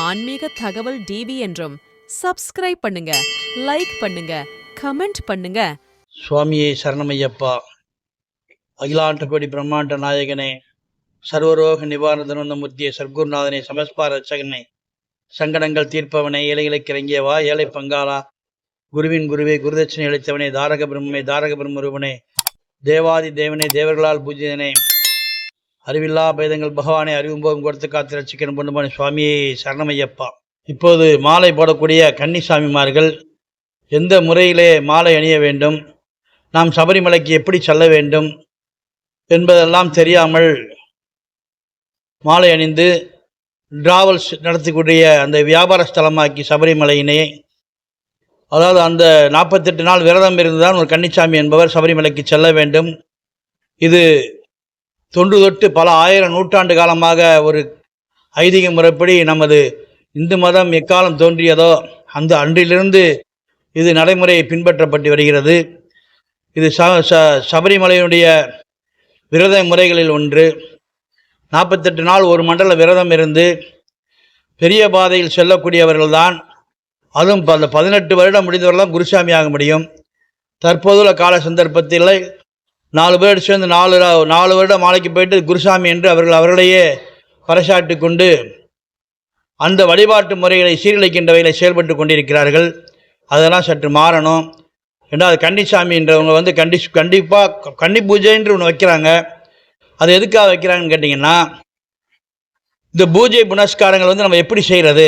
ஆன்மீக தகவல் டிவி என்றும் சப்ஸ்கிரைப் பண்ணுங்க, லைக் பண்ணுங்க, கமெண்ட் பண்ணுங்க. சுவாமியே சரணமையப்பா. அகிலாண்ட கோடி பிரம்மாண்ட நாயகனே, சர்வரோக நிவாரண மூர்த்தியே, சர்க்குருநாதனே, சமஸ்பார ரட்சகனே, சங்கடங்கள் தீர்ப்பவனே, ஏழைகளுக்கு இறங்கியவா, ஏழை பங்காளா, குருவின் குருவே, குருதட்சணை அளித்தவனே, தாரக பிரம்மே, தாரக பிரம்மரூபனே, தேவாதி தேவனே, தேவர்களால் பூஜ்யனே, அறிவில்லா பேதங்கள் பகவானே, அறிவும் போகும் கொடுத்து காத்து ரட்சிக்கணும் பொண்ணுமான சுவாமியே சரணமையப்பா. இப்போது மாலை போடக்கூடிய கன்னிசாமிமார்கள் எந்த முறையிலே மாலை அணிய வேண்டும், நாம் சபரிமலைக்கு எப்படி செல்ல வேண்டும் என்பதெல்லாம் தெரியாமல் மாலை அணிந்து டிராவல்ஸ் நடத்தக்கூடிய அந்த வியாபார ஸ்தலமாக்கி சபரிமலையினை, அதாவது அந்த 48 நாள் விரதம் இருந்துதான் ஒரு கன்னிசாமி என்பவர் சபரிமலைக்கு செல்ல வேண்டும். இது தொன்று தொட்டு பல ஆயிரம் நூற்றாண்டு காலமாக ஒரு ஐதீக முறைப்படி நமது இந்து மதம் எக்காலம் தோன்றியதோ அந்த அன்றிலிருந்து இது நடைமுறை பின்பற்றப்பட்டு வருகிறது. இது சபரிமலையினுடைய விரத முறைகளில் ஒன்று. 48 நாள் ஒரு மண்டல விரதம் இருந்து பெரிய பாதையில் செல்லக்கூடியவர்கள்தான், அதுவும் அந்த 18 வருடம் முடிந்தவர்கள்தான் குருசாமி ஆக முடியும். தற்போதுள்ள கால சந்தர்ப்பத்தில் 4 பேர் சேர்ந்து 4 வருடம் மாலைக்கு போயிட்டு குருசாமி என்று அவர்களையே பறைசாட்டி கொண்டு அந்த வழிபாட்டு முறைகளை சீர்குலைக்கின்ற வகையில் செயல்பட்டு கொண்டிருக்கிறார்கள். அதெல்லாம் சற்று மாறணும். ரெண்டாவது, கன்னிசாமின்றவங்க கண்டிப்பாக கன்னி பூஜைன்ற ஒன்று வைக்கிறாங்க. அது எதுக்காக வைக்கிறாங்கன்னு கேட்டிங்கன்னா, இந்த பூஜை புனஸ்காரங்கள் நம்ம எப்படி செய்கிறது,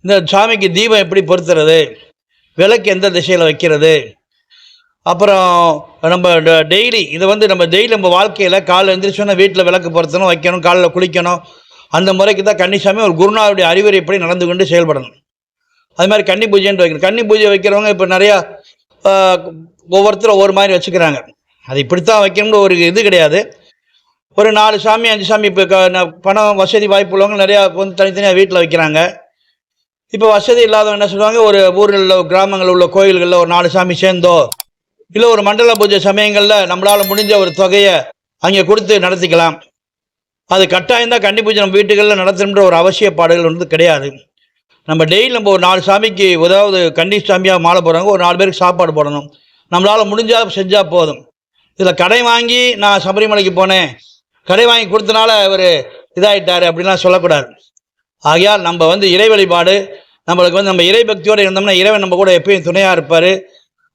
இந்த சாமிக்கு தீபம் எப்படி பொருத்துறது, விளக்கு எந்த திசையில் வைக்கிறது, அப்புறம் நம்ம டெய்லி இதை நம்ம வாழ்க்கையில் காலையில் எழுந்திரிச்சோன்னா வீட்டில் விளக்கு பொருத்தணும், வைக்கணும், காலையில் குளிக்கணும். அந்த முறைக்கு தான் கன்னிசாமி ஒரு குருநாவுடைய அறிவுரைப்படி நடந்து கொண்டு செயல்படணும். அது மாதிரி கன்னி பூஜைன்னு வைக்கணும். கன்னி பூஜை வைக்கிறவங்க இப்போ நிறையா ஒவ்வொருத்தரும் ஒவ்வொரு மாதிரி வச்சுக்கிறாங்க. அது இப்படித்தான் வைக்கணும்னு ஒரு இது கிடையாது. ஒரு 4 சாமி 5 சாமி இப்போ பணம் வசதி வாய்ப்பு உள்ளவங்க நிறையா தனித்தனியாக வீட்டில் வைக்கிறாங்க. இப்போ வசதி இல்லாதவங்க என்ன சொல்லுவாங்க, ஒரு ஊரில் கிராமங்களில் உள்ள கோயில்களில் ஒரு 4 சாமி சேர்ந்தோ இல்லை ஒரு மண்டல பூஜை சமயங்களில் நம்மளால் முடிஞ்ச ஒரு தொகையை அங்கே கொடுத்து நடத்திக்கலாம். அது கட்டாயம் தான் கன்னி பூஜை நம்ம வீட்டுகளில் நடத்தணுன்ற ஒரு அவசியப்பாடுகள் கிடையாது. நம்ம டெய்லி நம்ம ஒரு 4 சாமிக்கு ஏதாவது கன்னி சாமியாக மாலை போடுறாங்க, ஒரு 4 பேருக்கு சாப்பாடு போடணும். நம்மளால் முடிஞ்சால் செஞ்சால் போதும். இதில் கடை வாங்கி நான் சபரிமலைக்கு போனேன், கடை வாங்கி கொடுத்தனால அவர் இதாகிட்டார் அப்படின்லாம் சொல்லக்கூடாது. ஆகையால் நம்ம இறை வழிபாடு, நம்மளுக்கு நம்ம இறை பக்தியோடு இருந்தோம்னா இறைவன் நம்ம கூட எப்பயும் துணையாக இருப்பார்.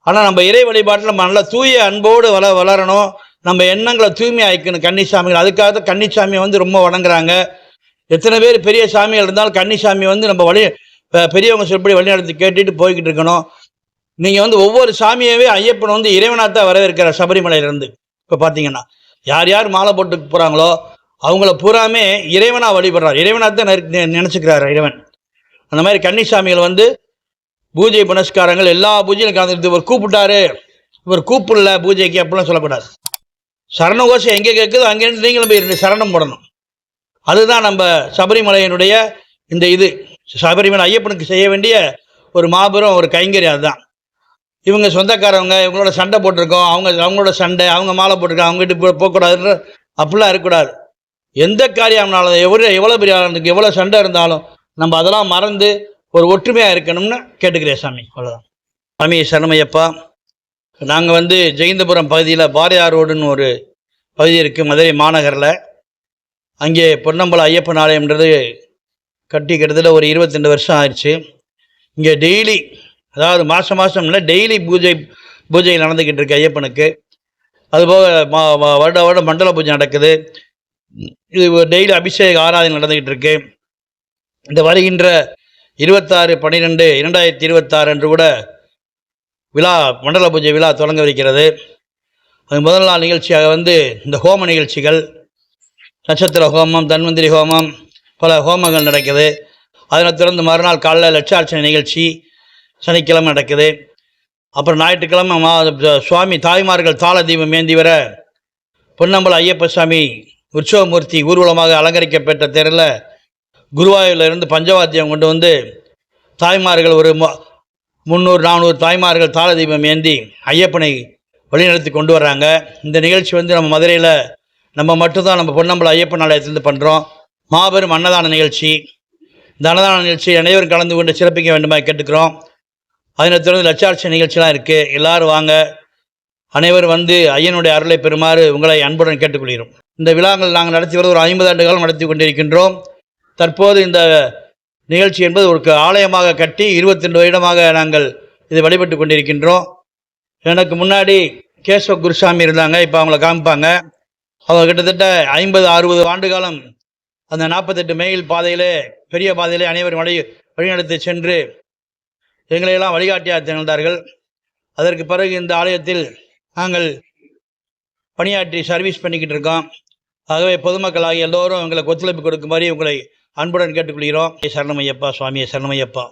ஆனால் நம்ம இறை வழிபாட்டில் நம்ம நல்லா தூய அன்போடு வளரணும். நம்ம எண்ணங்களை தூய்மை ஆயிக்கணும் கன்னிசாமிகள். அதுக்காக தான் கன்னிசாமியை ரொம்ப வணங்குறாங்க. எத்தனை பேர் பெரிய சாமிகள் இருந்தாலும் கன்னிசாமி நம்ம பெரியவங்க சொல்லப்படி வழிநடத்தி கேட்டுட்டு போய்கிட்டு இருக்கணும். நீங்கள் ஒவ்வொரு சாமியவே ஐயப்பன் இறைவனாகத்தான் வரவேற்கிறார் சபரிமலையிலேருந்து. இப்போ பார்த்தீங்கன்னா யார் யார் மாலை போட்டு போகிறாங்களோ அவங்கள பூராமே இறைவனாக வழிபடுறார், இறைவனாகத்தான் நினச்சிக்கிறார் இறைவன். அந்த மாதிரி கன்னிசாமிகள் பூஜை புனஸ்காரங்கள் எல்லா பூஜையிலும் கலந்துட்டு இவர் கூப்பிட்டாரு, இவர் கூப்பிடல பூஜைக்கு அப்படிலாம் சொல்லக்கூடாது. சரண கோஷம் எங்கே கேட்குதோ அங்கேருந்து நீங்களும் போய் சரணம் போடணும். அதுதான் நம்ம சபரிமலையினுடைய இந்த இது சபரிமலை ஐயப்பனுக்கு செய்ய வேண்டிய ஒரு மாபெரும் ஒரு கைங்கரியம். அதுதான் இவங்க சொந்தக்காரவங்க இவங்களோட சண்டை போட்டிருக்கோம், அவங்களோட சண்டை, அவங்க மாலை போட்டிருக்காங்க, அவங்ககிட்ட போகக்கூடாதுன்ற அப்படிலாம் இருக்கக்கூடாது. எந்த காரியம்னாலும் எவ்வளோ பெரிய ஆளுக்கு எவ்வளோ சண்டை இருந்தாலும் நம்ம அதெல்லாம் மறந்து ஒரு ஒற்றுமையாக இருக்கணும்னு கேட்டுக்கிறேன் சாமி. அவ்வளோதான். சாமி சரணமையப்பா. நாங்கள் ஜெயந்தபுரம் பகுதியில் பாரதியார் ரோடுன்னு ஒரு பகுதி இருக்குது மதுரை மாநகரில். அங்கே பொன்னம்பல ஐயப்பன் ஆலயம்ன்றது கட்டி கிட்டத்தட்ட ஒரு 22 வருஷம் ஆயிடுச்சு. இங்கே டெய்லி, அதாவது மாதம் இல்லை, டெய்லி பூஜை நடந்துக்கிட்டு இருக்கு ஐயப்பனுக்கு. அதுபோக வருட மண்டல பூஜை நடக்குது. இது டெய்லி அபிஷேக ஆராதனை நடந்துக்கிட்டு இருக்கு. இந்த வருகின்ற 26/12/2026 அன்று கூட விழா மண்டல பூஜை விழா தொடங்கவிருக்கிறது. அது முதல் நாள் நிகழ்ச்சியாக இந்த ஹோம நிகழ்ச்சிகள், நட்சத்திர ஹோமம், தன்வந்திரி ஹோமம், பல ஹோமங்கள் நடக்குது. அதனை தொடர்ந்து மறுநாள் காலையில் லட்சார்ச்சனை நிகழ்ச்சி சனிக்கிழமை நடக்குது. அப்புறம் ஞாயிற்றுக்கிழமை சுவாமி தாய்மார்கள் தாள தீபம் ஏந்தி வர பொன்னம்பல ஐயப்ப சாமி உற்சவமூர்த்தி ஊர்வலமாக அலங்கரிக்கப்பட்ட தேரில் குருவாயூரிலிருந்து பஞ்சவாத்தியம் கொண்டு தாய்மார்கள் ஒரு 300-400 தாய்மார்கள் தாள தீபம் ஏந்தி ஐயப்பனை வழிநடத்தி கொண்டு வர்றாங்க. இந்த நிகழ்ச்சி நம்ம மதுரையில் நம்ம மட்டும்தான் நம்ம பொன்னம்பல ஐயப்பன் ஆலயத்திலேருந்து பண்ணுறோம். மாபெரும் அன்னதான நிகழ்ச்சி. இந்த அன்னதான நிகழ்ச்சி அனைவரும் கலந்து கொண்டு சிறப்பிக்க வேண்டுமாய் கேட்டுக்கிறோம். அதனைத் தொடர்ந்து லட்சாட்சி நிகழ்ச்சிலாம் இருக்குது. எல்லோரும் வாங்க, அனைவரும் வந்து ஐயனுடைய அருளை பெறுமாறு உங்களை அன்புடன் கேட்டுக்கொள்கிறோம். இந்த விழாக்கள் நாங்கள் நடத்தி வருவது ஒரு 50 ஆண்டு காலம் நடத்தி கொண்டிருக்கின்றோம். தற்போது இந்த நிகழ்ச்சி என்பது ஒரு ஆலயமாக கட்டி 22 வருடமாக நாங்கள் இதை வழிபட்டு கொண்டிருக்கின்றோம். எனக்கு முன்னாடி கேசவ குருசாமி இருந்தாங்க, இப்போ அவங்கள காமிப்பாங்க. அவங்க கிட்டத்தட்ட 50-60 ஆண்டு காலம் அந்த 48 மைல் பாதையிலே, பெரிய பாதையிலே அனைவரும் வழிநடத்தி சென்று எங்களையெல்லாம் வழிகாட்டியாக திகழ்ந்தார்கள். அதற்கு பிறகு இந்த ஆலயத்தில் நாங்கள் பணியாற்றி சர்வீஸ் பண்ணிக்கிட்டு இருக்கோம். ஆகவே பொதுமக்களாகிய எல்லோரும் எங்களுக்கு ஒத்துழைப்பு கொடுக்குமாறு உங்களை அன்புடன் கேட்டுக்கொள்கிறோம். சரணமையப்பா, சுவாமியே சரணமையப்பா.